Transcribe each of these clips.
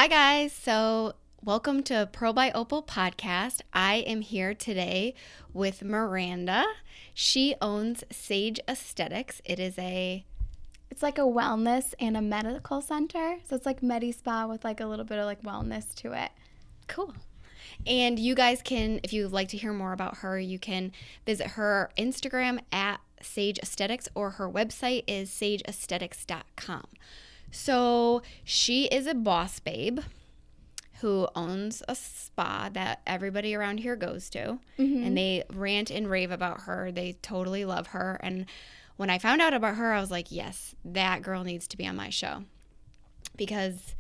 Hi, guys. So, welcome to Pearl by Opal podcast. I am here today with Miranda. She owns Sage Aesthetix. It's like a wellness and a medical center. So it's like Medi-Spa with like a little bit of like wellness to it. Cool. And you guys can, if you'd like to hear more about her, you can visit her Instagram at Sage Aesthetix, or her website is sageaesthetics.com. So she is a boss babe who owns a spa that everybody around here goes to. Mm-hmm. And they rant and rave about her. They totally love her. And when I found out about her, I was like, yes, that girl needs to be on my show because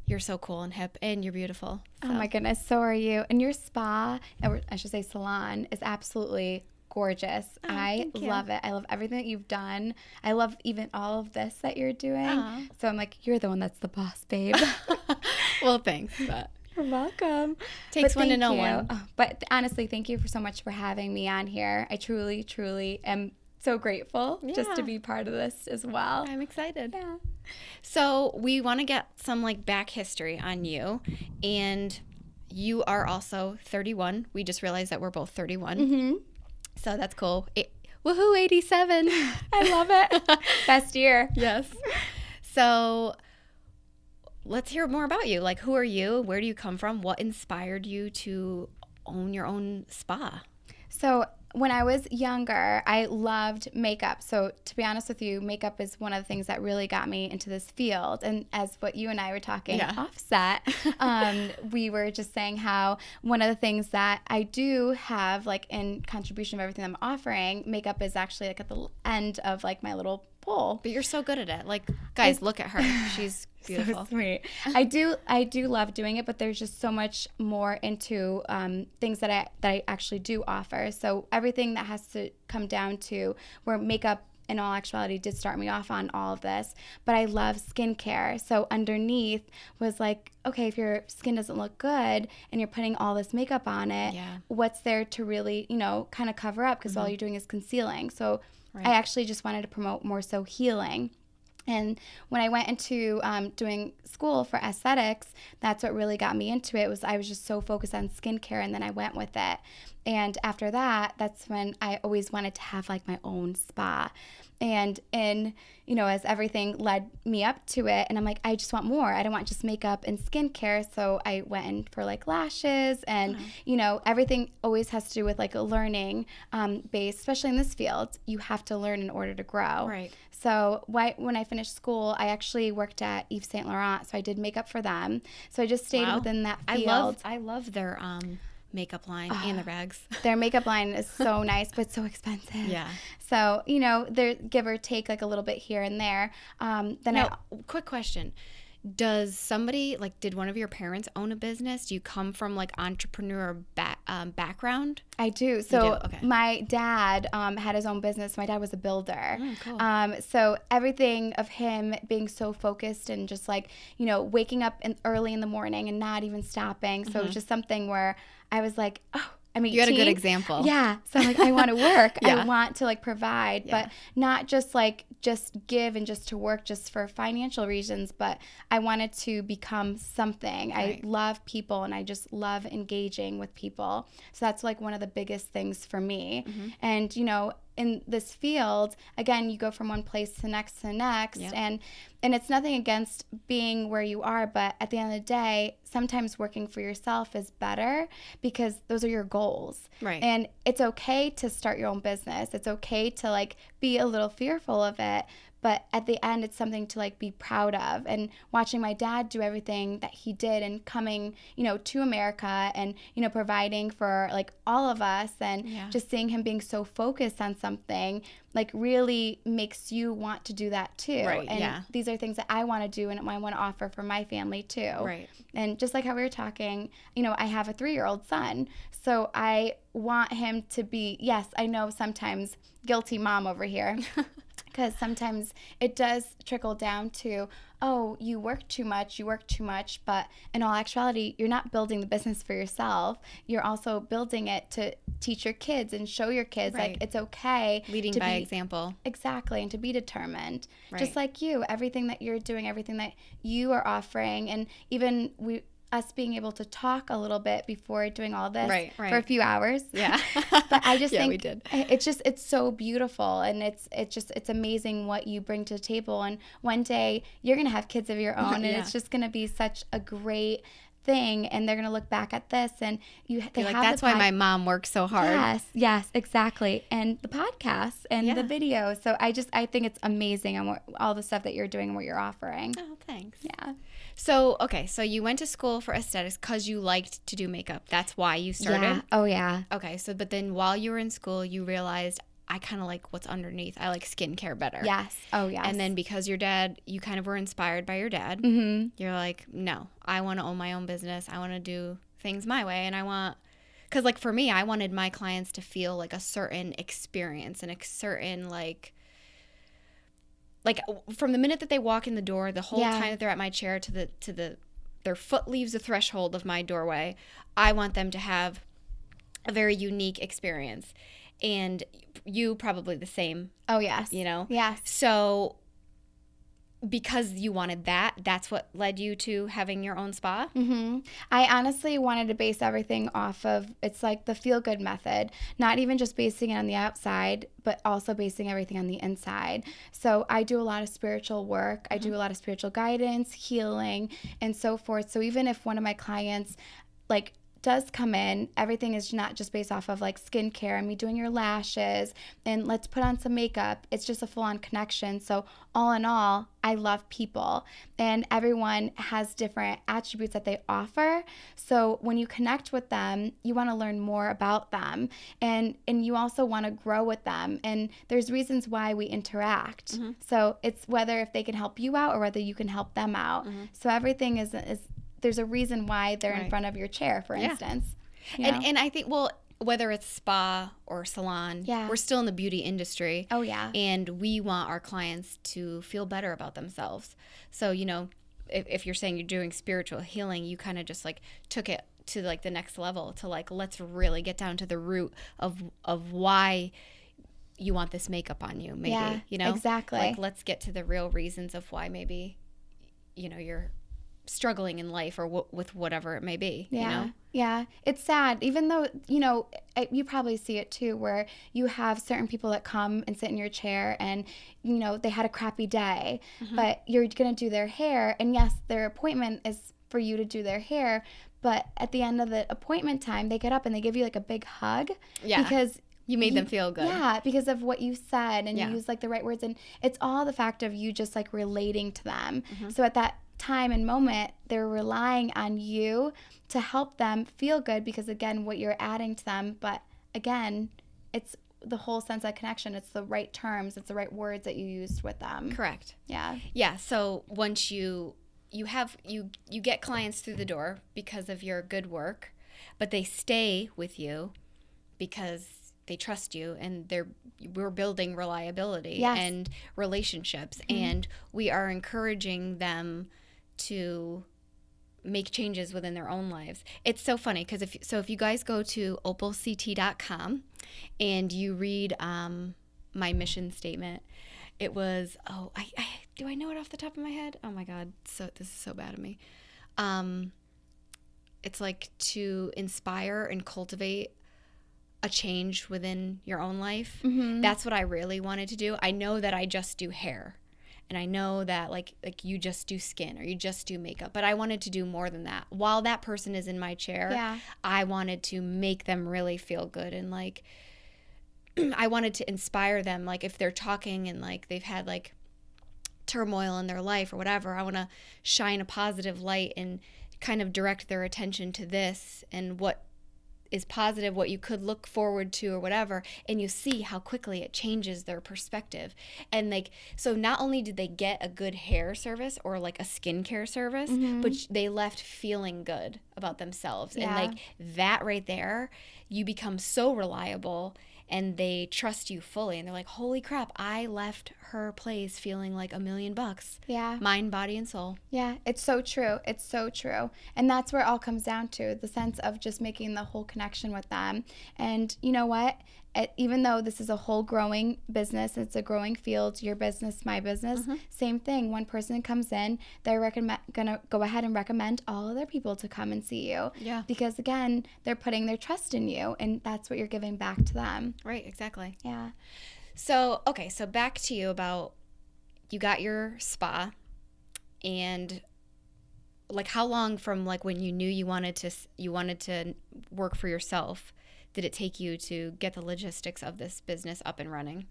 you're so cool and hip and you're beautiful. So. Oh my goodness, so are you. And your spa, or I should say salon, is absolutely gorgeous. Oh, I love it. I love everything that you've done. I love even all of this that you're doing. So I'm like, you're the one that's the boss, babe. Well, thanks. But you're welcome. Takes one to know one. Oh, but honestly, thank you so much for having me on here. I truly, truly am so grateful just to be part of this as well. I'm excited. Yeah. So we want to get some like back history on you. And you are also 31. We just realized that we're both 31. Mm-hmm. So that's cool. Woohoo, 87. I love it. Best year. Yes. So let's hear more about you. Like, who are you? Where do you come from? What inspired you to own your own spa? So when I was younger, I loved makeup. So to be honest with you, makeup is one of the things that really got me into this field. And as what you and I were talking offset, we were just saying how one of the things that I do have like in contribution of everything I'm offering, makeup is actually like at the end of like my little pole. But you're so good at it. Like, guys, look at her. She's beautiful. So sweet. I do love doing it, but there's just so much more into things that I actually do offer. So everything that has to come down to where makeup in all actuality did start me off on all of this, but I love skincare. So underneath was like, okay, if your skin doesn't look good and you're putting all this makeup on it, what's there to really, kind of cover up, because all you're doing is concealing. So I actually just wanted to promote more so healing. And when I went into doing school for aesthetics, that's what really got me into it. I was just so focused on skincare, and then I went with it. And after that, that's when I always wanted to have like my own spa. And as everything led me up to it, and I'm like, I just want more. I don't want just makeup and skincare. So I went in for like lashes and, everything always has to do with like a learning base, especially in this field. You have to learn in order to grow. Right. So when I finished school, I actually worked at Yves Saint Laurent. So I did makeup for them. So I just stayed within that field. I love their makeup line and the rags. Their makeup line is so nice, but so expensive. Yeah. So, they're give or take like a little bit here and there. Quick question. Did one of your parents own a business? Do you come from like entrepreneur background? I do. So my dad had his own business. My dad was a builder. Cool. So everything of him being so focused and just like, waking up early in the morning and not even stopping. So it was just something where I was like, oh, you had a good example. Yeah. So I'm like, I want to work. I want to like provide, but not just like just give and just to work just for financial reasons, but I wanted to become something. Right. I love people and I just love engaging with people. So that's like one of the biggest things for me. Mm-hmm. And, in this field, again, you go from one place to next, and it's nothing against being where you are, but at the end of the day, sometimes working for yourself is better because those are your goals. Right. And it's okay to start your own business. It's okay to like be a little fearful of it, but at the end, it's something to like be proud of. And watching my dad do everything that he did and coming, to America and, providing for like all of us and just seeing him being so focused on something like really makes you want to do that too. Right. And these are things that I want to do and I want to offer for my family too. Right. And just like how we were talking, I have a 3-year-old son. So I want him to be, yes, I know sometimes guilty mom over here. because sometimes it does trickle down to, oh, you work too much, but in all actuality, you're not building the business for yourself. You're also building it to teach your kids and show your kids Right. like it's okay. Leading to by be, example. Exactly, and to be determined. Right. Just like you, everything that you're doing, everything that you are offering, and even us being able to talk a little bit before doing all this Right. for a few hours. Yeah. But I just Yeah, think we did. it's so beautiful, and it's amazing what you bring to the table. And one day you're going to have kids of your own, and Yeah. it's just going to be such a great thing, and they're going to look back at this and they You're like, have that's why my mom works so hard. Yes, exactly. And the podcasts and the videos. So I think it's amazing on all the stuff that you're doing and what you're offering. Oh, thanks. Yeah. So, okay, so you went to school for aesthetics because you liked to do makeup. That's why you started? Yeah. Oh, yeah. Okay, so but then while you were in school, you realized I kind of like what's underneath. I like skincare better. Yes. Oh, yes. And then because your dad, you kind of were inspired by your dad, you're like, no, I want to own my own business. I want to do things my way. And because like for me, I wanted my clients to feel like a certain experience and a certain like from the minute that they walk in the door, the whole time that they're at my chair their foot leaves the threshold of my doorway, I want them to have a very unique experience. And you probably the same. Oh, yes. You know? Yes. So because you wanted that's what led you to having your own spa? Mm-hmm. I honestly wanted to base everything off of, it's like the feel-good method, not even just basing it on the outside, but also basing everything on the inside. So I do a lot of spiritual work. I do a lot of spiritual guidance, healing, and so forth. So even if one of my clients like does come in, everything is not just based off of like skincare and me doing your lashes and let's put on some makeup. It's just a full-on connection. So all in all, I love people, and everyone has different attributes that they offer. So when you connect with them, you want to learn more about them, and you also want to grow with them. And there's reasons why we interact. So it's whether if they can help you out or whether you can help them out. So everything is there's a reason why they're in front of your chair, for instance. You know? And I think, well, whether it's spa or salon, we're still in the beauty industry. Oh, yeah. And we want our clients to feel better about themselves. So, you know, if you're saying you're doing spiritual healing, you kind of just like took it to like the next level to like, let's really get down to the root of why you want this makeup on you, maybe, you know? Exactly. Like, let's get to the real reasons of why maybe, you know, you're struggling in life or with whatever it may be. Yeah. You know? Yeah. It's sad, even though, you know, you probably see it too, where you have certain people that come and sit in your chair and, you know, they had a crappy day, but you're going to do their hair. And yes, their appointment is for you to do their hair. But at the end of the appointment time, they get up and they give you like a big hug. Yeah. Because you made them feel good. Yeah, because of what you said and you used like the right words. And it's all the fact of you just like relating to them. So at that time and moment, they're relying on you to help them feel good because, again, what you're adding to them. But again, it's the whole sense of connection. It's the right terms. It's the right words that you used with them. Correct. Yeah. Yeah. So once you get clients through the door because of your good work, but they stay with you because they trust you, and we're building reliability and relationships, and we are encouraging them to make changes within their own lives. It's so funny because if you guys go to opalct.com and you read my mission statement, it was do I know it off the top of my head? Oh my God, this is so bad of me. It's like to inspire and cultivate a change within your own life. That's what I really wanted to do. I know that I just do hair, and I know that like you just do skin or you just do makeup, but I wanted to do more than that. While that person is in my chair, I wanted to make them really feel good, and like I wanted to inspire them. Like if they're talking and like they've had like turmoil in their life or whatever, I want to shine a positive light and kind of direct their attention to this and what is positive, what you could look forward to or whatever, and you see how quickly it changes their perspective. And like, so not only did they get a good hair service or like a skincare service, but they left feeling good about themselves. And like that right there, you become so reliable, and they trust you fully, and they're like, holy crap, I left her place feeling like $1 million. Yeah. Mind, body, and soul. Yeah, it's so true. It's so true. And that's where it all comes down to, the sense of just making the whole connection with them. And you know what? Even though this is a whole growing business, it's a growing field, your business, my business, same thing. One person comes in, they're gonna go ahead and recommend all other people to come and see you. Yeah. Because again, they're putting their trust in you, and that's what you're giving back to them. Right, exactly. Yeah. So, okay, so back to you about, you got your spa, and like how long from like when you knew you wanted to work for yourself did it take you to get the logistics of this business up and running?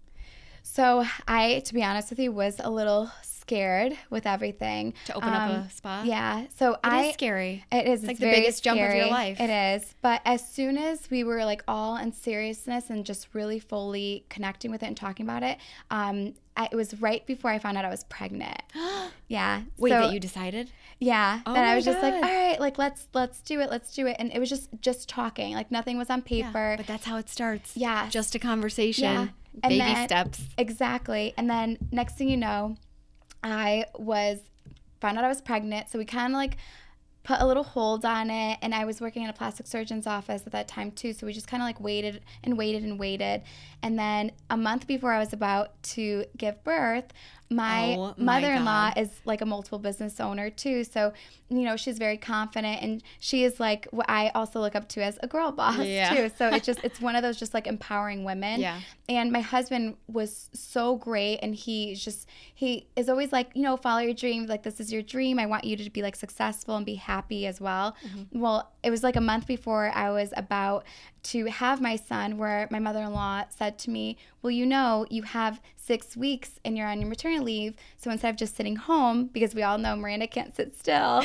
So I, to be honest with you, was a little scared with everything. To open up a spa? Yeah. So It is scary. It is. It's like very the biggest scary. jump of your life. It is. But as soon as we were like all in seriousness and just really fully connecting with it and talking about it, it was right before I found out I was pregnant. Yeah. Wait, so, that you decided? Yeah. Oh and I my was just like, God. all right, like let's do it. And it was just talking. Like nothing was on paper. Yeah, but that's how it starts. Yeah. Just a conversation. Yeah. And Baby then, steps. Exactly. And then next thing you know, found out I was pregnant. So we kind of like put a little hold on it. And I was working in a plastic surgeon's office at that time too. So we just kind of like waited. And then a month before I was about to give birth, my mother-in-law is like a multiple business owner too. So, you know, she's very confident, and she is like what I also look up to as a girl boss too. So it's one of those just like empowering women. Yeah. And my husband was so great, and he is always like, you know, follow your dreams. Like, this is your dream. I want you to be like successful and be happy as well. Mm-hmm. Well, it was like a month before I was about to have my son where my mother-in-law said to me, well, you know, you have 6 weeks and you're on your maternity leave. So instead of just sitting home, because we all know Miranda can't sit still.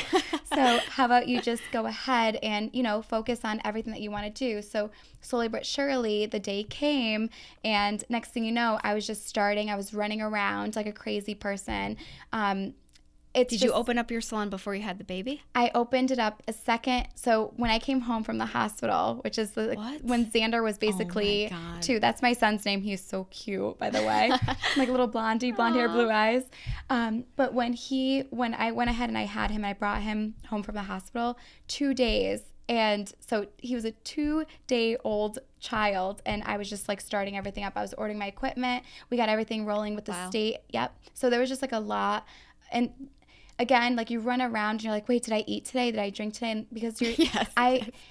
So how about you just go ahead and, you know, focus on everything that you want to do. So slowly but surely the day came, and next thing you know, I was just starting. I was running around like a crazy person. Did you open up your salon before you had the baby? I opened it up a second. So when I came home from the hospital, which is when Xander was basically 2. That's my son's name. He's so cute, by the way. Like a little blonde hair, blue eyes. But when I went ahead and I had him, I brought him home from the hospital 2 days. And so he was a 2-day-old child, and I was just like starting everything up. I was ordering my equipment. We got everything rolling with the state. Yep. So there was just like a lot. And again, like you run around and you're like, wait, did I eat today? Did I drink today? And because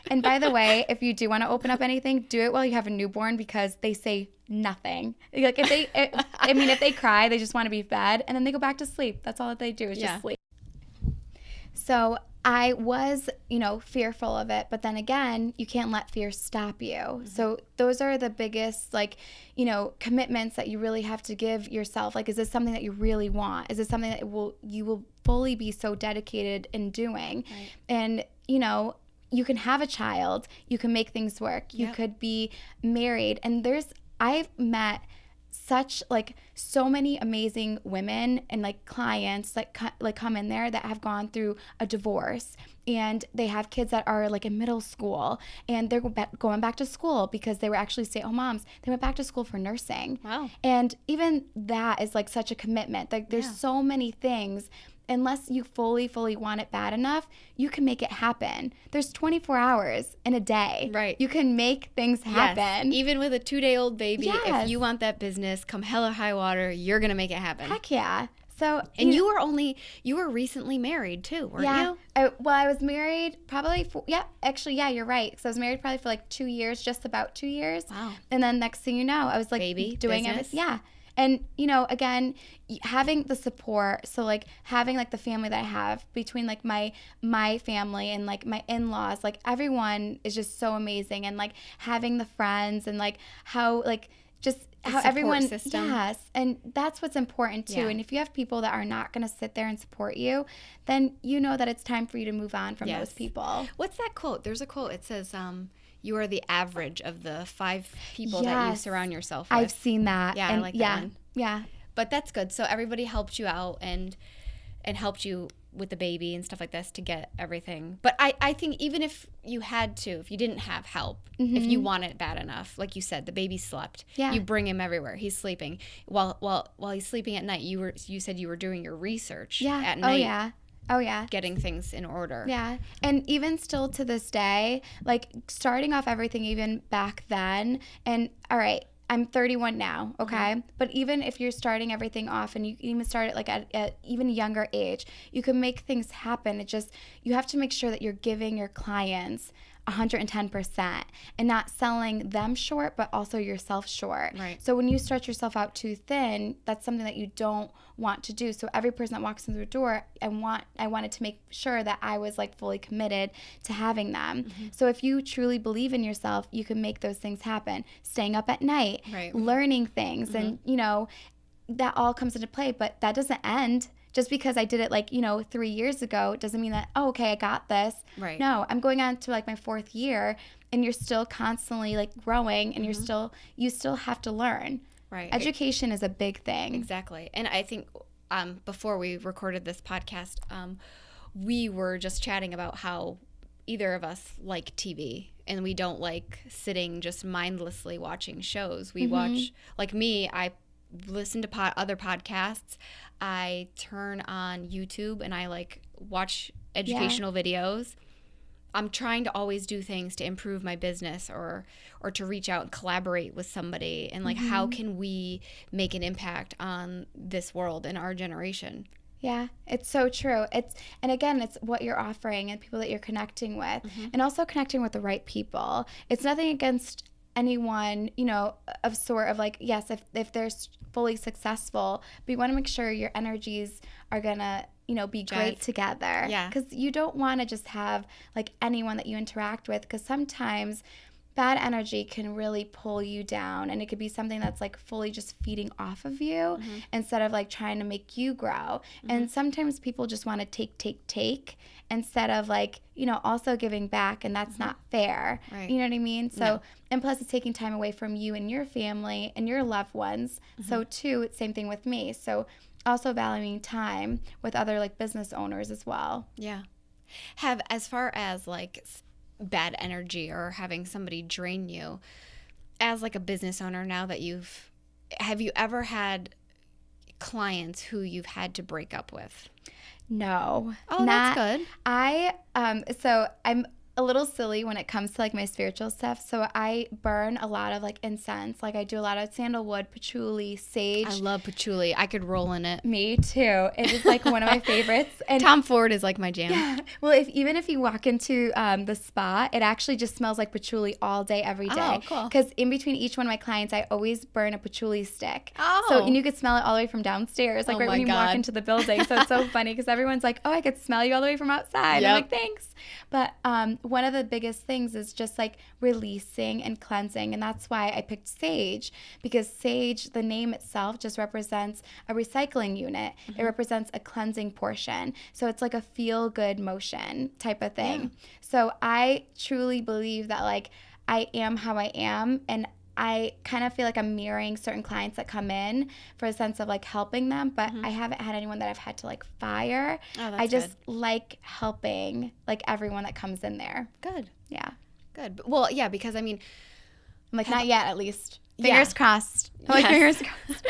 and by the way, if you do want to open up anything, do it while you have a newborn, because they say nothing. Like if they cry, they just want to be fed, and then they go back to sleep. That's all that they do is just sleep. So I was, you know, fearful of it, but then again, you can't let fear stop you. Mm-hmm. So those are the biggest, like, you know, commitments that you really have to give yourself. Like, is this something that you really want? Is this something that you will fully be so dedicated in doing? Right. And, you know, you can have a child, you can make things work, you could be married. And I've met so many amazing women and like clients that come in there that have gone through a divorce, and they have kids that are like in middle school, and they're going back to school because they were actually stay-at-home moms. They went back to school for nursing. Wow. And even that is like such a commitment. Like there's so many things. Unless you fully want it bad enough, you can make it happen. There's 24 hours in a day. Right. You can make things happen. Yes. Even with a 2-day-old baby, if you want that business, come hell or high water, you're going to make it happen. Heck yeah. So, and you were recently married too, weren't you? I was married probably you're right. Because I was married probably for like 2 years, just about 2 years. Wow. And then next thing you know, I was like doing everything. Yeah. And, you know, again, having the support, so like having like the family that I have between like my family and like my in-laws, like everyone is just so amazing. And like having the friends and like how like just how everyone system. Yes, and that's what's important too. And if you have people that are not going to sit there and support you, then you know that it's time for you to move on from those people. What's that quote? There's a quote. It says you are the average of the 5 people that you surround yourself with. I've seen that. Yeah, I like that one. Yeah. But that's good. So everybody helped you out, and and helped you with the baby and stuff like this to get everything. But I think even if you had to, if you didn't have help, if you want it bad enough, like you said, the baby slept. Yeah. You bring him everywhere. He's sleeping. While he's sleeping at night, you said you were doing your research at night. Oh, yeah. Getting things in order. Yeah. And even still to this day, like starting off everything even back then, and all right, I'm 31 now, okay? But even if you're starting everything off and you even start it like at even a younger age, you can make things happen. It just, you have to make sure that you're giving your clients 110% and not selling them short, but also yourself short. Right. So when you stretch yourself out too thin, that's something that you don't want to do. So every person that walks in the door, I wanted to make sure that I was like fully committed to having them. So if you truly believe in yourself, you can make those things happen. Staying up at night, learning things, and that all comes into play. But that doesn't end. Just because I did it 3 years ago doesn't mean that, oh, okay, I got this. Right. No, I'm going on to like my 4th year, and you're still constantly like growing, and you still have to learn. Right. Education is a big thing. Exactly. And I think before we recorded this podcast, we were just chatting about how either of us like TV, and we don't like sitting just mindlessly watching shows. We watch, like me, I listen to other podcasts. I turn on YouTube and I like watch educational videos. I'm trying to always do things to improve my business or to reach out and collaborate with somebody, and like how can we make an impact on this world and our generation. Yeah, it's so true. It's what you're offering and people that you're connecting with, and also connecting with the right people. It's nothing against anyone, of sort of like, yes, if they're fully successful, but you want to make sure your energies are gonna, be great together. Yeah. Because you don't want to just have like anyone that you interact with, because sometimes bad energy can really pull you down, and it could be something that's like fully just feeding off of you instead of like trying to make you grow. And sometimes people just want to take instead of like, also giving back, and that's not fair. Right. You know what I mean? So, No. and plus it's taking time away from you and your family and your loved ones. So too, it's same thing with me. So also valuing time with other like business owners as well. Yeah. Have, as far as like bad energy or having somebody drain you, as like a business owner now that have you ever had clients who you've had to break up with? No. Oh, that's good. So I'm a little silly when it comes to like my spiritual stuff. So I burn a lot of like incense. Like I do a lot of sandalwood, patchouli, sage. I love patchouli. I could roll in it. Me too. It is like one of my favorites. And Tom Ford is like my jam. yeah. Well, even if you walk into the spa, it actually just smells like patchouli all day, every day. Oh, cool. Because in between each one of my clients, I always burn a patchouli stick. Oh. So, and you could smell it all the way from downstairs, like Oh right my when you walk God. into the building. So it's so funny because everyone's like, oh, I could smell you all the way from outside. Yep. I'm like, thanks. But one of the biggest things is just like releasing and cleansing. And that's why I picked sage, because sage, the name itself, just represents a recycling unit. It represents a cleansing portion. So it's like a feel-good motion type of thing. Yeah. So I truly believe that like I am how I am, and I kind of feel like I'm mirroring certain clients that come in for a sense of like helping them, but I haven't had anyone that I've had to like fire. Oh, that's I just like helping like everyone that comes in there. Good. Yeah. Good. Well, yeah, because I mean, I'm like, not yet, at least. Yeah. Fingers crossed. I'm like, Yes. fingers crossed.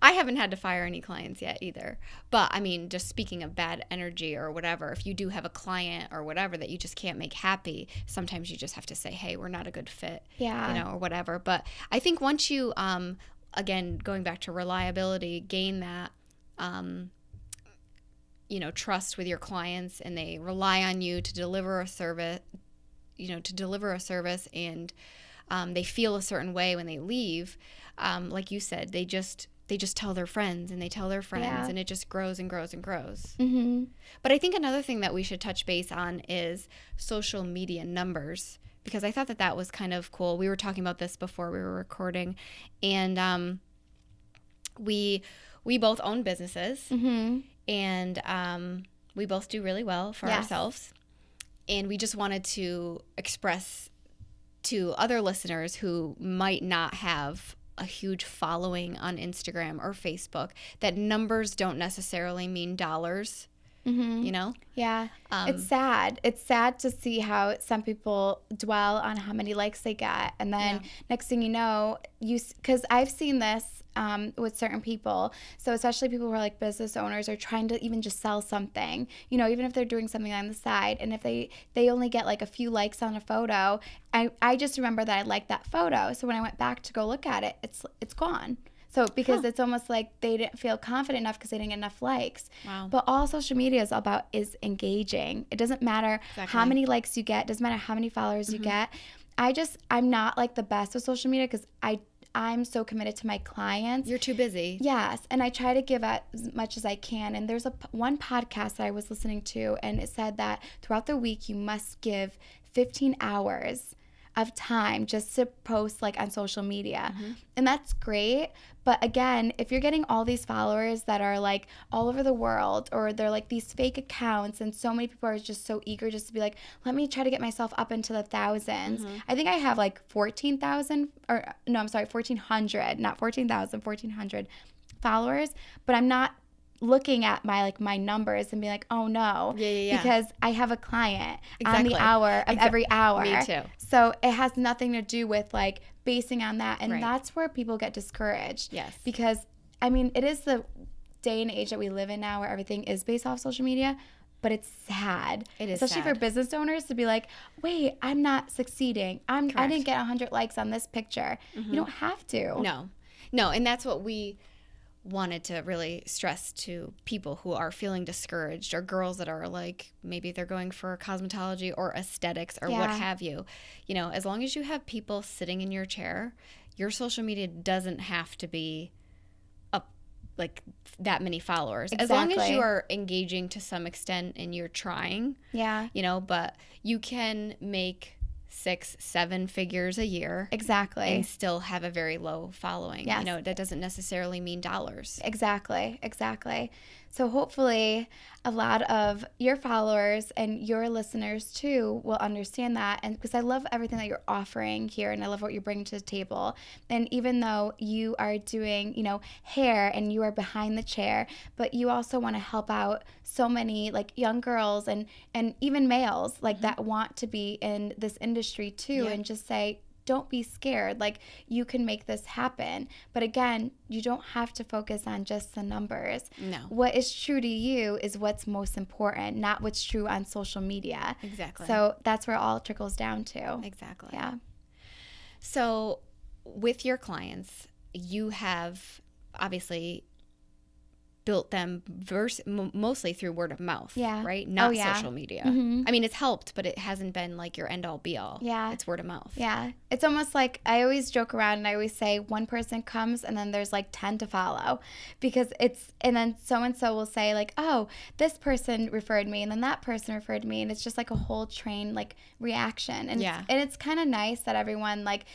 I haven't had to fire any clients yet either. But I mean, just speaking of bad energy or whatever, if you do have a client or whatever that you just can't make happy, sometimes you just have to say, hey, we're not a good fit, Yeah. or whatever. But I think once you, again, going back to reliability, gain that, trust with your clients, and they rely on you to deliver a service, and they feel a certain way when they leave. Like you said, they just tell their friends, and they tell their friends, Yeah. and it just grows and grows and grows. Mm-hmm. But I think another thing that we should touch base on is social media numbers, because I thought that was kind of cool. We were talking about this before we were recording, and we both own businesses, Mm-hmm. and we both do really well for Yes. ourselves, and we just wanted to express to other listeners who might not have a huge following on Instagram or Facebook, that numbers don't necessarily mean dollars. You know? Yeah. It's sad. It's sad to see how some people dwell on how many likes they get. And then next thing you know, because I've seen this with certain people. So especially people who are like business owners or trying to even just sell something, you know, even if they're doing something on the side. And if they only get like a few likes on a photo, I just remember that I liked that photo. So when I went back to go look at it, it's gone. So because it's almost like they didn't feel confident enough because they didn't get enough likes. Wow. But all social media is engaging. It doesn't matter how many likes you get. It doesn't matter how many followers you get. I'm not like the best with social media because I'm so committed to my clients. You're too busy. Yes. And I try to give as much as I can. And there's one podcast that I was listening to, and it said that throughout the week you must give 15 hours of time just to post like on social media. And that's great. But again, if you're getting all these followers that are like all over the world, or they're like these fake accounts, and so many people are just so eager just to be like, let me try to get myself up into the thousands. I think I have like 14,000 or no, I'm sorry, 1,400, not 14,000, 1,400 followers, but I'm not looking at my numbers and being like, oh no, because I have a client on the hour of every hour. Me too. So it has nothing to do with like basing on that, and that's where people get discouraged. Yes, because I mean, it is the day and age that we live in now where everything is based off social media. But it's sad. It is especially sad for business owners to be like, wait, I'm not succeeding. I didn't get 100 likes on this picture. You don't have to. No, and that's what we wanted to really stress to people who are feeling discouraged, or girls that are like, maybe they're going for cosmetology or aesthetics or what have you. You know, as long as you have people sitting in your chair, your social media doesn't have to be up like that many followers. As long as you are engaging to some extent and you're trying. You know, but you can make 6-7 figures a year and still have a very low following. You know, that doesn't necessarily mean dollars. Exactly. So hopefully a lot of your followers and your listeners too will understand that. And because I love everything that you're offering here, and I love what you're bringing to the table. And even though you are doing, you know, hair and you are behind the chair, but you also want to help out so many like young girls and even males like that want to be in this industry too, and just say, don't be scared. Like, you can make this happen. But again, you don't have to focus on just the numbers. No. What is true to you is what's most important, not what's true on social media. Exactly. So that's where it all trickles down to. Exactly. Yeah. So with your clients, you have obviously built them mostly through word of mouth, right? Not social media. I mean, it's helped, but it hasn't been like your end all be all. It's word of mouth. It's almost like, I always joke around and I always say one person comes and then there's like 10 to follow, because and then so-and-so will say like, oh, this person referred me, and then that person referred me, and it's just like a whole train like reaction. And it's kind of nice that everyone like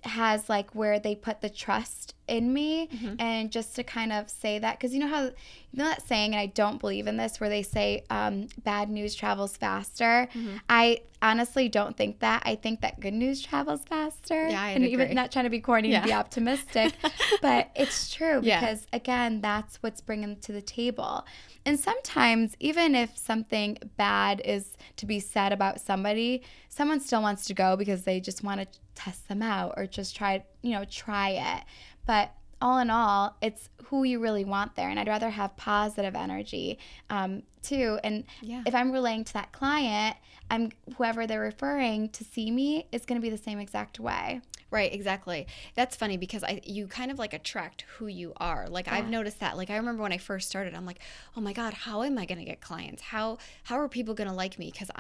has like where they put the trust in me, and just to kind of say that, because you know that saying, and I don't believe in this, where they say bad news travels faster. I honestly don't think that. I think that good news travels faster. And even not trying to be corny and be optimistic, but it's true, because again, that's what's bringing to the table. And sometimes even if something bad is to be said about somebody, someone still wants to go because they just want to test them out or just try it. But all in all, it's who you really want there. And I'd rather have positive energy too. And if I'm relaying to that client, whoever they're referring to see me is going to be the same exact way. Right, exactly. That's funny, because you kind of like attract who you are. Like I've noticed that. Like I remember when I first started, I'm like, oh my God, how am I going to get clients? How are people going to like me? Because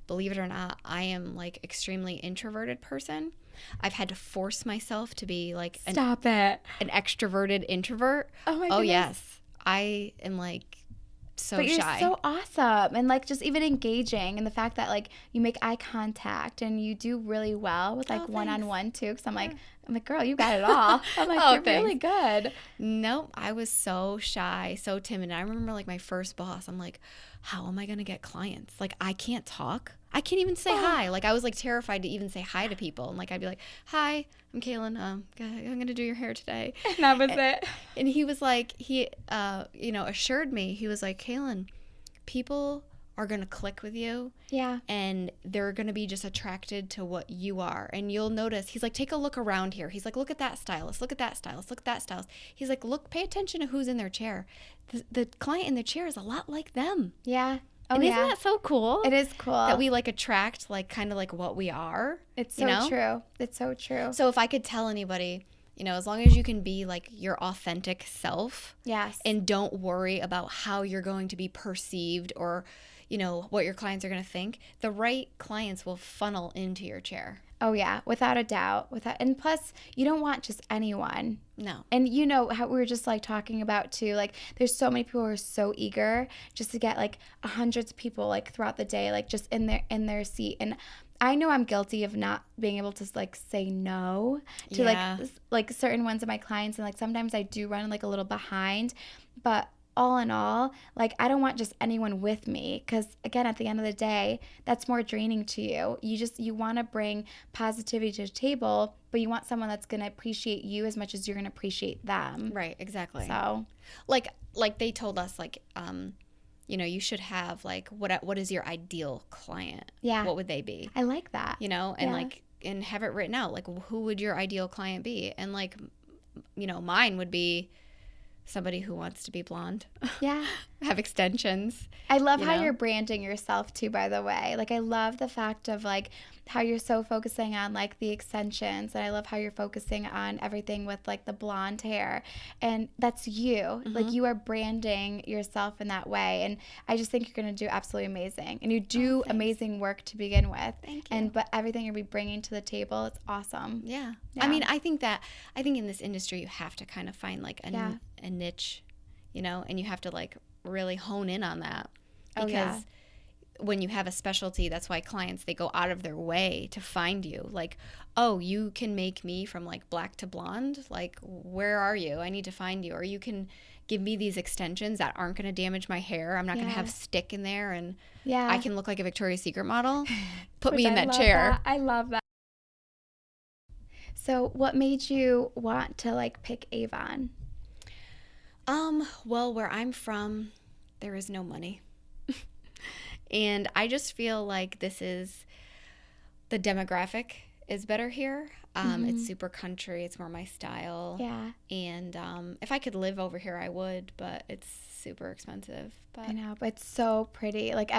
believe it or not, I am like extremely introverted person. I've had to force myself to be like an extroverted introvert. Oh my goodness. Oh yes. I am like so but shy. You're so awesome, and like just even engaging, and the fact that like you make eye contact and you do really well with like one-on-one too, because I'm like, girl, you got it all. I'm like, you're really good. No, I was so shy, so timid. And I remember like my first boss, I'm like, how am I going to get clients? Like I can't talk. I can't even say hi. Like, I was like terrified to even say hi to people. And like, I'd be like, hi, I'm Kaylin. I'm going to do your hair today. And that was it. And he was like, assured me, he was like, Kaylin, people are going to click with you. Yeah. And they're going to be just attracted to what you are. And you'll notice, he's like, take a look around here. He's like, look at that stylist. Look at that stylist. Look at that stylist. He's like, pay attention to who's in their chair. The client in their chair is a lot like them. Yeah. Oh, and yeah. isn't that so cool? It is cool. That we like attract like kind of like what we are. It's so true. It's so true. So if I could tell anybody, as long as you can be like your authentic self. Yes. And don't worry about how you're going to be perceived or, what your clients are going to think, the right clients will funnel into your chair. Oh, yeah, without a doubt. And plus, you don't want just anyone. No. And how we were just like talking about too, like there's so many people who are so eager just to get like hundreds of people like throughout the day, like just in their seat. And I know I'm guilty of not being able to like say no to like certain ones of my clients. And like sometimes I do run like a little behind, but all in all, like I don't want just anyone with me, because again, at the end of the day, that's more draining to you. You want to bring positivity to the table, but you want someone that's going to appreciate you as much as you're going to appreciate them. Right, exactly. So like they told us like you should have like what is your ideal client? Yeah. What would they be? I like that. And like and have it written out, like who would your ideal client be? And like mine would be somebody who wants to be blonde. Yeah. Have extensions. I love how you're branding yourself too, by the way. Like I love the fact of like how you're so focusing on like the extensions, and I love how you're focusing on everything with like the blonde hair, and that's you. Mm-hmm. Like you are branding yourself in that way, and I just think you're going to do absolutely amazing, and you do amazing work to begin with. Thank you. But everything you'll be bringing to the table, it's awesome. Yeah. I mean, I think in this industry you have to kind of find like a niche, and you have to like really hone in on that, because when you have a specialty, that's why clients, they go out of their way to find you. Like, oh, you can make me from like black to blonde. Like, where are you? I need to find you. Or you can give me these extensions that aren't going to damage my hair. I'm not going to have stick in there, and I can look like a Victoria's Secret model. Put me in that chair. I love that. So what made you want to like pick Avon? Well, where I'm from, there is no money. And I just feel like the demographic is better here. It's super country. It's more my style. Yeah. And if I could live over here, I would, but it's super expensive. But I know, but it's so pretty. Like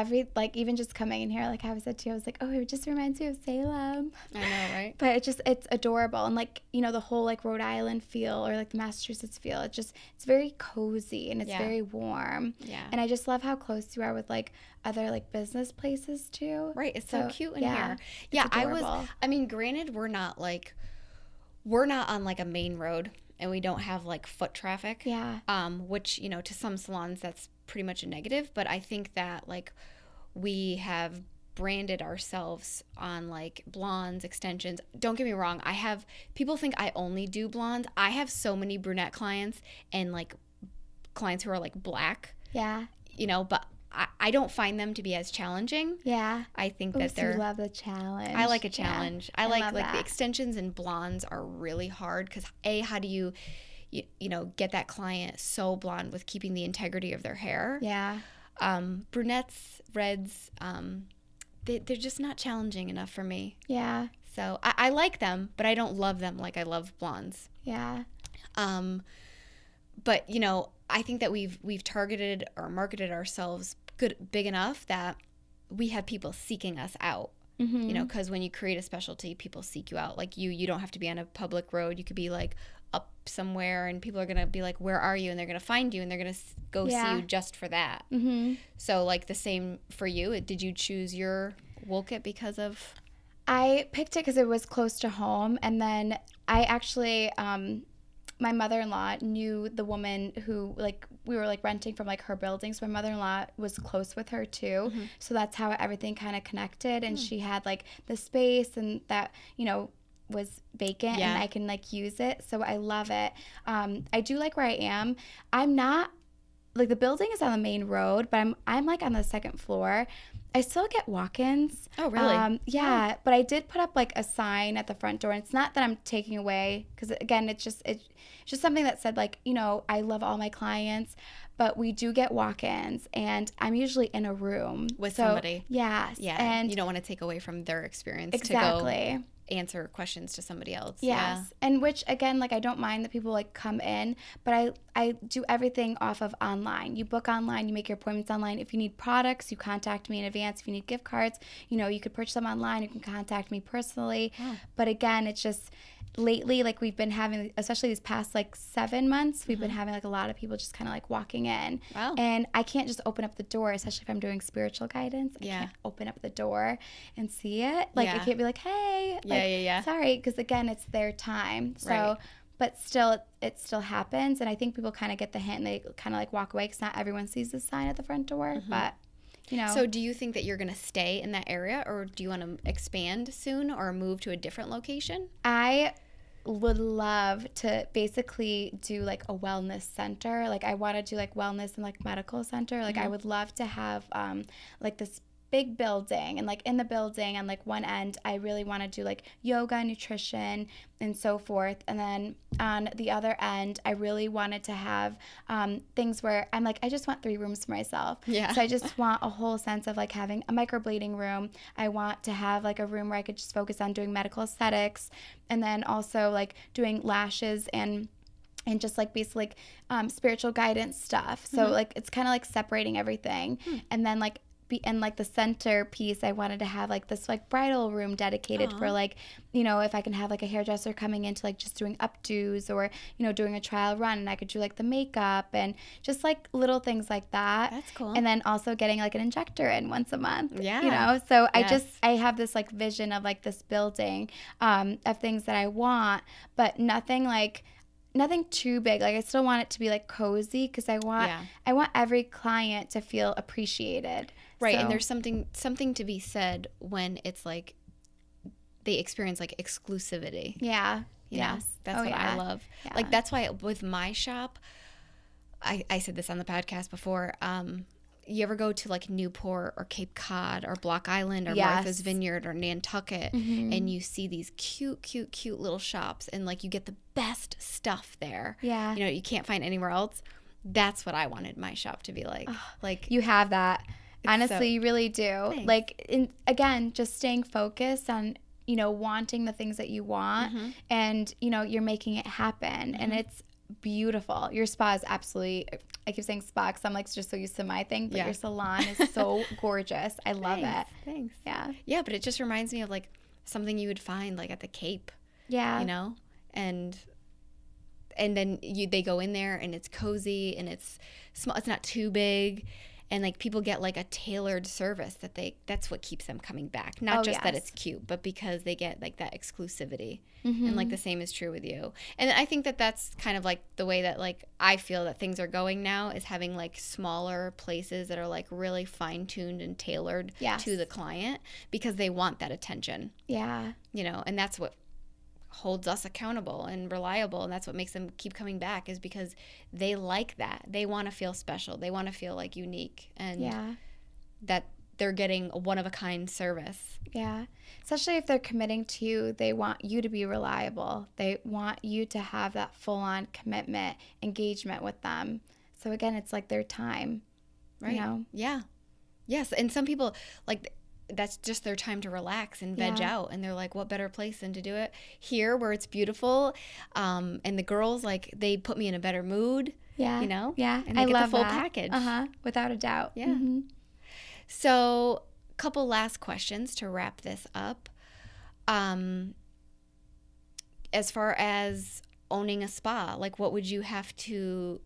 even just coming in here, like I said to you, I was like, oh, it just reminds me of Salem. I know, right? But it's adorable. And like, the whole like Rhode Island feel, or like the Massachusetts feel, it's very cozy, and it's very warm. Yeah. And I just love how close you are with like other like business places too. Right. It's so cute in here. Yeah. Granted, we're not on like a main road, and we don't have like foot traffic. Yeah. Which, to some salons that's pretty much a negative, but I think that like we have branded ourselves on like blondes, extensions. Don't get me wrong, people think I only do blondes. I have so many brunette clients, and like clients who are like black. Yeah. But I don't find them to be as challenging. Yeah. I think that they're... You love the challenge. I like a challenge. Yeah. I like the extensions and blondes are really hard, because how do you get that client so blonde with keeping the integrity of their hair? Yeah. Brunettes, reds, they're just not challenging enough for me. Yeah. So I like them, but I don't love them like I love blondes. Yeah. But I think that we've targeted or marketed ourselves big enough that we have people seeking us out. Mm-hmm. Because when you create a specialty, people seek you out. Like you don't have to be on a public road. You could be like up somewhere, and people are gonna be like, "Where are you?" And they're gonna find you, and they're gonna go see you just for that. Mm-hmm. So like the same for you. Did you choose your wool kit because of? I picked it because it was close to home, and then I actually. My mother-in-law knew the woman who, like, we were, like, renting from, like, her building. So my mother-in-law was close with her, too. Mm-hmm. So that's how everything kind of connected. And she had, like, the space, and that, was vacant, and I can, like, use it. So I love it. I do like where I am. I'm not, like, the building is on the main road, but I'm like, on the second floor. I still get walk-ins. Oh, really? Yeah, but I did put up like a sign at the front door, and it's not that I'm taking away, because again, it's just something that said like, I love all my clients, but we do get walk-ins, and I'm usually in a room With somebody. Yes. Yeah. And you don't want to take away from their experience exactly. to go answer questions to somebody else. Yes. Yeah. And which, again, like I don't mind that people like come in, but I do everything off of online. You book online, you make your appointments online. If you need products, you contact me in advance. If you need gift cards, you could purchase them online. You can contact me personally. Oh. But again, it's just lately, like we've been having, especially these past like 7 months, we've been having like a lot of people just kind of like walking in. Wow. And I can't just open up the door, especially if I'm doing spiritual guidance. Yeah. I can't open up the door and see it. Like I can't be like, hey, Yeah. sorry, because again, it's their time. So, Right. but still, it still happens. And I think people kind of get the hint and they kind of like walk away, because not everyone sees the sign at the front door. But, So do you think that you're going to stay in that area, or do you want to expand soon or move to a different location? I would love to basically do like a wellness center. Like I want to do like wellness and like medical center. Like I would love to have like this big building, and like in the building on like one end I really want to do like yoga, nutrition, and so forth, and then on the other end I really wanted to have things where I'm like, I just want 3 rooms for myself. Yeah. So I just want a whole sense of like having a microblading room. I want to have like a room where I could just focus on doing medical aesthetics, and then also like doing lashes and just like basically like spiritual guidance stuff. So like it's kind of like separating everything. And then like in like the centerpiece, I wanted to have like this like bridal room dedicated for like, if I can have like a hairdresser coming into like just doing updos, or doing a trial run, and I could do like the makeup and just like little things like that. That's cool. And then also getting like an injector in once a month. Yeah. So Yes. I have this like vision of like this building of things that I want, but nothing too big. Like I still want it to be like cozy, because I want every client to feel appreciated. Right. So, And there's something to be said when it's like they experience like exclusivity. yeah. You know? Yes. That's Oh, what yeah. I love. Yeah. Like that's why with my shop, I said this on the podcast before. You ever go to like Newport or Cape Cod or Block Island or Yes. Martha's Vineyard or Nantucket, and you see these cute little shops, and like you get the best stuff there. Yeah. You can't find anywhere else. That's what I wanted my shop to be like. Like You have that. Honestly, so- you really do. Thanks. Like, again, just staying focused on, wanting the things that you want, and, you're making it happen. And it's beautiful. Your spa is absolutely, I keep saying spa because I'm like just so used to my thing, but your salon is so gorgeous. I love it. Thanks. Yeah. Yeah, but it just reminds me of like something you would find like at the Cape. Yeah. And then they go in there and it's cozy and it's small. It's not too big, and like people get like a tailored service that's what keeps them coming back. Not just that yes. it's cute, but because they get like that exclusivity. And like the same is true with you. And I think that that's kind of like the way that like I feel that things are going now, is having like smaller places that are like really fine-tuned and tailored Yes. to the client, because they want that attention, Yeah. and that's what holds us accountable and reliable, and that's what makes them keep coming back, is because they like that. They want to feel special. They want to feel like unique, and that they're getting a one-of-a-kind service. Yeah. Especially if they're committing to you, they want you to be reliable. They want you to have that full-on commitment, engagement with them. So again, it's like their time. Right. Yeah. Yes. And some people, like, that's just their time to relax and veg out. And they're like, what better place than to do it here, where it's beautiful. And the girls, like, they put me in a better mood. Yeah. Yeah. And they I get love the full that. package. Without a doubt. Yeah. Mm-hmm. So, a couple last questions to wrap this up. As far as owning a spa, like, what would you have to,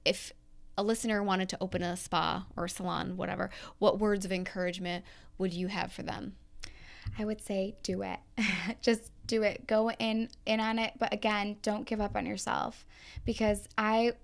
if a listener wanted to open a spa or a salon, whatever, what words of encouragement would you have for them? I would say do it. Just do it. Go in on it. But again, don't give up on yourself, because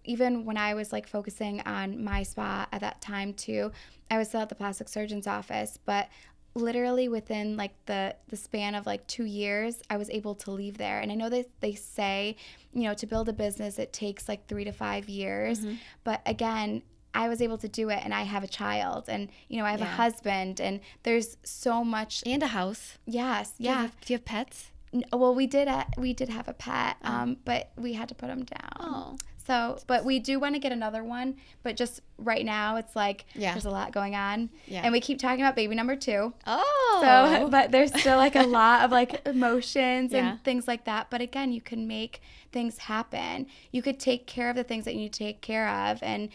even when I was like focusing on my spa at that time too, I was still at the plastic surgeon's office, but literally within like the span of like 2 years, I was able to leave there. And I know they say, to build a business, it takes like 3 to 5 years. But again, I was able to do it, and I have a child, and, I have a husband, and there's so much. And a house. Yes. Do you have pets? Well, we did have a pet, but we had to put him down. Oh. So, but we do want to get another one, but just right now it's like there's a lot going on. Yeah. And we keep talking about baby number 2. Oh. So, but there's still like a lot of like emotions and things like that. But again, you can make things happen. You could take care of the things that you need to take care of. And,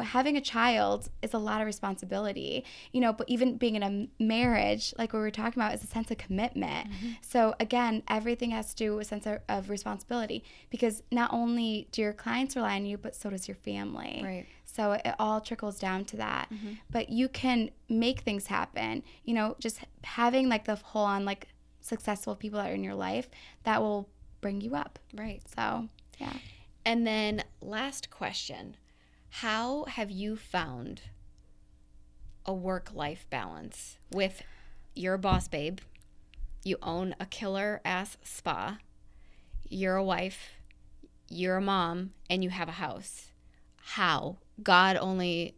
having a child is a lot of responsibility, but even being in a marriage, like what we were talking about, is a sense of commitment. Mm-hmm. So again, everything has to do with a sense of responsibility, because not only do your clients rely on you, but so does your family. Right. So it all trickles down to that. Mm-hmm. But you can make things happen, just having like the whole on like successful people that are in your life that will bring you up. Right. So, yeah. And then last question, how have you found a work-life balance with you're a boss babe, you own a killer ass spa, you're a wife, you're a mom, and you have a house? How? God only,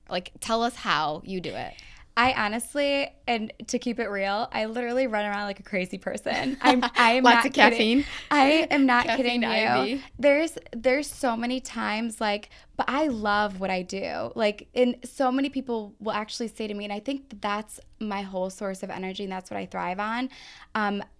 like, tell us how you do it. I honestly, and to keep it real, I literally run around like a crazy person. I am Lots not of kidding. caffeine. I am not Caffeine kidding you. IV. There's so many times like, but I love what I do. Like, and so many people will actually say to me, and I think that's my whole source of energy, and that's what I thrive on.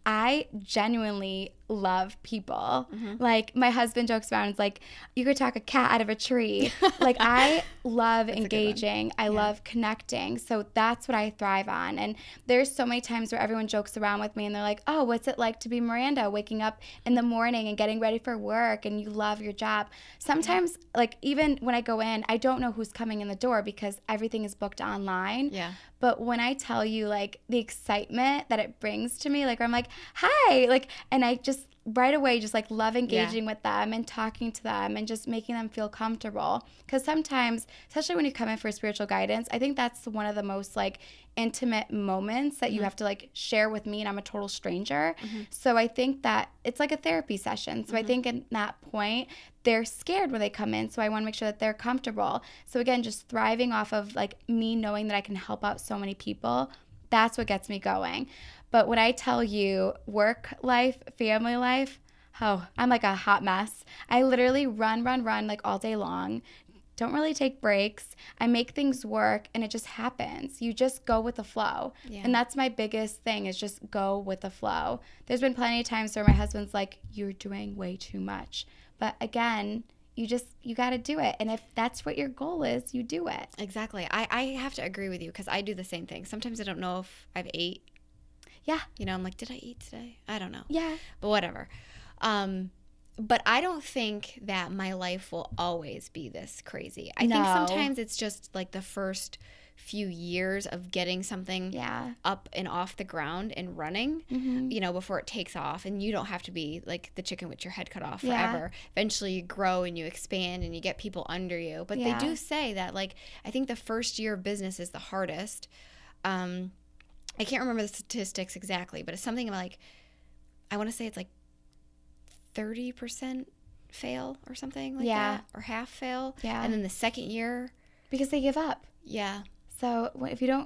I genuinely love people. Mm-hmm. Like, my husband jokes around, it's like, you could talk a cat out of a tree. Like, I love engaging. I love connecting. So that's what I thrive on. And there's so many times where everyone jokes around with me and they're like, oh, what's it like to be Miranda, waking up in the morning and getting ready for work, and you love your job? Sometimes, like, even when I go in, I don't know who's coming in the door because everything is booked online. Yeah. But when I tell you, like, the excitement that it brings to me, like, I'm like, hi, like, and I just right away just like love engaging with them and talking to them and just making them feel comfortable. Because sometimes, especially when you come in for spiritual guidance, I think that's one of the most like intimate moments that you have to like share with me, and I'm a total stranger. So I think that it's like a therapy session. So I think at that point they're scared when they come in, so I want to make sure that they're comfortable. So again, just thriving off of like me knowing that I can help out so many people, that's what gets me going. But when I tell you work life, family life, oh, I'm like a hot mess. I literally run like all day long. Don't really take breaks. I make things work, and it just happens. You just go with the flow. Yeah. And that's my biggest thing, is just go with the flow. There's been plenty of times where my husband's like, you're doing way too much. But again, you got to do it. And if that's what your goal is, you do it. Exactly. I have to agree with you, because I do the same thing. Sometimes I don't know if I've ate. Yeah. I'm like, did I eat today? I don't know. Yeah. But whatever. But I don't think that my life will always be this crazy. I think sometimes it's just like the first few years of getting something up and off the ground and running, before it takes off. And you don't have to be like the chicken with your head cut off forever. Eventually you grow and you expand and you get people under you. But they do say that, like, I think the first year of business is the hardest. I can't remember the statistics exactly, but it's something like, I want to say it's like 30% fail or something like that, or half fail. Yeah. And then the second year, because they give up. Yeah. So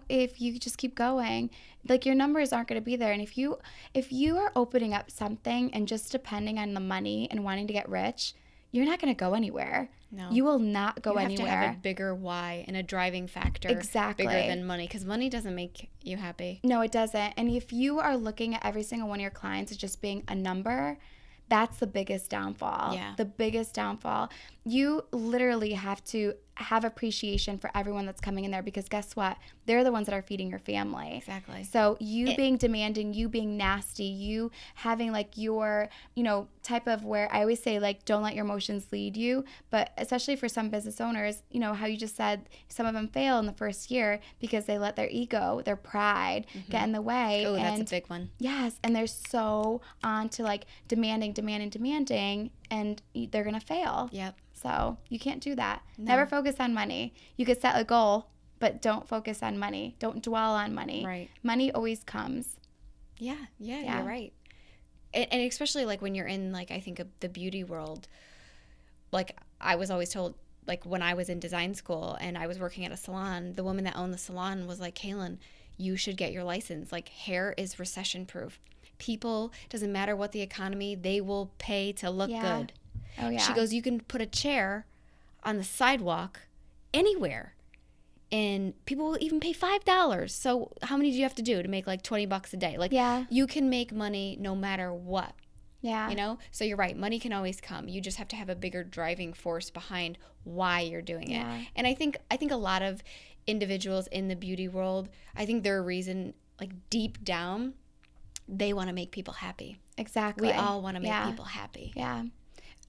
if you just keep going, like, your numbers aren't going to be there. And if you are opening up something and just depending on the money and wanting to get rich, you're not going to go anywhere. No. You will not go anywhere. You have to have a bigger why and a driving factor. Exactly. Bigger than money, because money doesn't make you happy. No, it doesn't. And if you are looking at every single one of your clients as just being a number, that's the biggest downfall. Yeah. The biggest downfall. You literally have to have appreciation for everyone that's coming in there, because guess what? They're the ones that are feeding your family. Exactly. So being demanding, you being nasty, you having like your, type of, where I always say, like, don't let your emotions lead you. But especially for some business owners, how you just said some of them fail in the first year because they let their ego, their pride get in the way. Oh, that's a big one. Yes. And they're so on to like demanding, and they're going to fail. Yep. So you can't do that. No. Never focus on money. You could set a goal, but don't focus on money. Don't dwell on money. Right. Money always comes. Yeah, you're right. And especially like when you're in, like, I think of the beauty world, like, I was always told, like when I was in design school and I was working at a salon, the woman that owned the salon was like, Kaylin, you should get your license. Like, hair is recession proof. People, doesn't matter what the economy, they will pay to look good. Oh, yeah. She goes, you can put a chair on the sidewalk anywhere and people will even pay $5. So how many do you have to do to make like $20 a day? Like, you can make money no matter what. Yeah. You know? So you're right. Money can always come. You just have to have a bigger driving force behind why you're doing it. And I think a lot of individuals in the beauty world, I think their reason, like deep down, they want to make people happy. Exactly. We all want to make people happy. Yeah.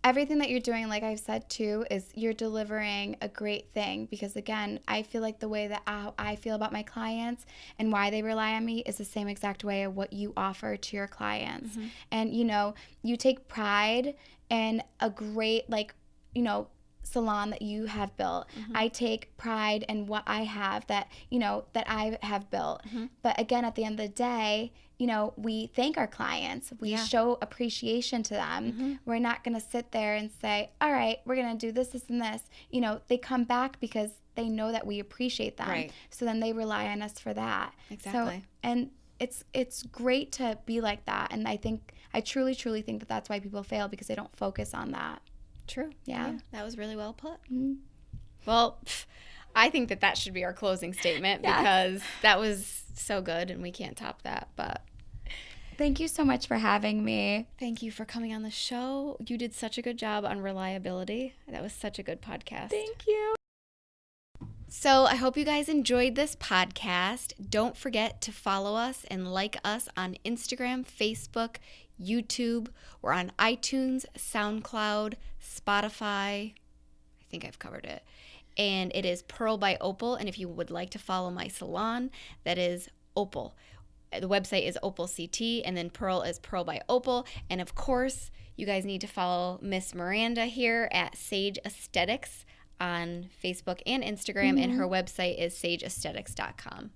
Everything that you're doing, like I've said too, is you're delivering a great thing, because again, I feel like the way that I feel about my clients and why they rely on me is the same exact way of what you offer to your clients. Mm-hmm. And you know, you take pride in a great, like, you know, salon that you have built. Mm-hmm. I take pride in what I have that, you know, that I have built. Mm-hmm. But again, at the end of the day, you know, we thank our clients. We show appreciation to them. Mm-hmm. We're not going to sit there and say, all right, we're going to do this, this, and this. You know, they come back because they know that we appreciate them. Right. So then they rely on us for that. Exactly. So, and it's great to be like that. And I truly, truly think that that's why people fail, because they don't focus on that. True. Yeah. That was really well put. Mm-hmm. Well, I think that should be our closing statement because that was so good and we can't top that. But thank you so much for having me. Thank you for coming on the show. You did such a good job on reliability. That was such a good podcast. Thank you. So I hope you guys enjoyed this podcast. Don't forget to follow us and like us on Instagram, Facebook, YouTube. We're on iTunes, SoundCloud, Spotify. I think I've covered it. And it is Pearl by Opal. And if you would like to follow my salon, that is Opal. The website is Opal CT, and then Pearl is Pearl by Opal. And of course, you guys need to follow Miss Miranda here at Sage Aesthetix on Facebook and Instagram, and her website is sageaesthetics.com.